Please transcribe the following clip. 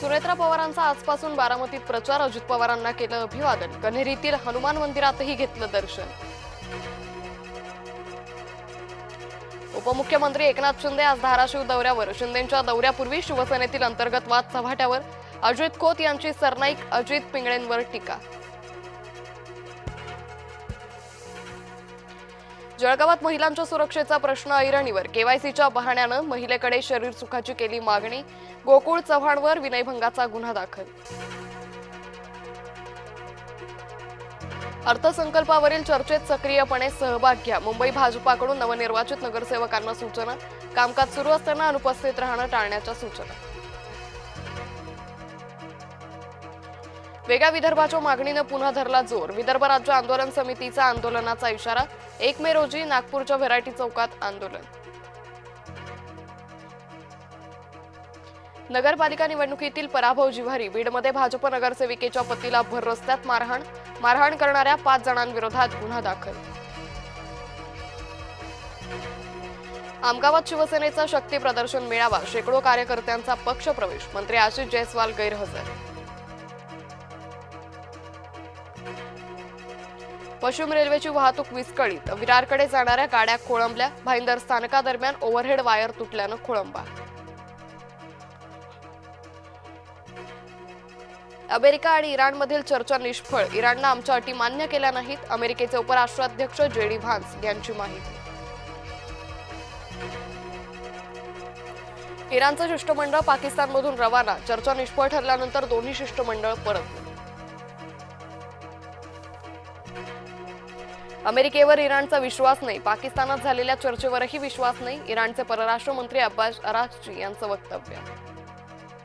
सुनेत्रा पवारांचा आजपासून बारामतीत प्रचार. अजित पवारांना केलं अभिवादन. कन्हेरीतील हनुमान मंदिरातही घेतलं दर्शन. उपमुख्यमंत्री एकनाथ शिंदे आज धाराशिव दौऱ्यावर. शिंदेंच्या दौऱ्यापूर्वी शिवसेनेतील अंतर्गत वाद चव्हाट्यावर. अजित खोत यांची सरनाईक अजित पिंगळेंवर टीका. जळगावात महिलांच्या सुरक्षेचा प्रश्न ऐरणीवर. केवायसीच्या बहाण्यानं महिलेकडे शरीर सुखाची केली मागणी. गोकुळ चव्हाणवर विनयभंगाचा गुन्हा दाखल. अर्थसंकल्पावरील चर्चेत सक्रियपणे सहभाग घ्या. मुंबई भाजपाकडून नवनिर्वाचित नगरसेवकांना सूचना. कामकाज सुरू असताना अनुपस्थित राहणं टाळण्याच्या सूचना. वेगळ्या विदर्भाच्या मागणीनं पुन्हा धरला जोर. विदर्भ राज्य आंदोलन समितीचा आंदोलनाचा इशारा. 1 मे रोजी नागपूरच्या व्हेरायटी चौकात आंदोलन. नगरपालिका निवडणुकीतील पराभव जिव्हारी. बीडमध्ये भाजप नगरसेविकेच्या पतीला भर रस्त्यात मारहाण. मारहाण करणाऱ्या 5 जणांविरोधात गुन्हा दाखल. आमगावात शिवसेनेचा शक्ती प्रदर्शन मेळावा. शेकडो कार्यकर्त्यांचा पक्षप्रवेश. मंत्री आशिष जयस्वाल गैरहजर. पश्चिम रेल्वेची वाहतूक विस्कळीत. विरारकडे जाणाऱ्या गाड्या खोळंबल्या. भाईंदर स्थानकादरम्यान ओव्हरहेड वायर तुटल्यानं खोळंबा. अमेरिका आणि इराणमधील चर्चा निष्फळ. इराणनं आमच्या अटी मान्य केल्या नाहीत. अमेरिकेचे उपराष्ट्राध्यक्ष JD व्हान्स यांची माहिती. इराणचं शिष्टमंडळ पाकिस्तानमधून रवाना. चर्चा निष्फळ ठरल्यानंतर दोन्ही शिष्टमंडळ परतले. अमेरिकेवर इराणचा विश्वास नाही. पाकिस्तानात झालेल्या चर्चेवरही विश्वास नाही. इराणचे परराष्ट्र मंत्री अब्बास अराक्ची यांचं वक्तव्य.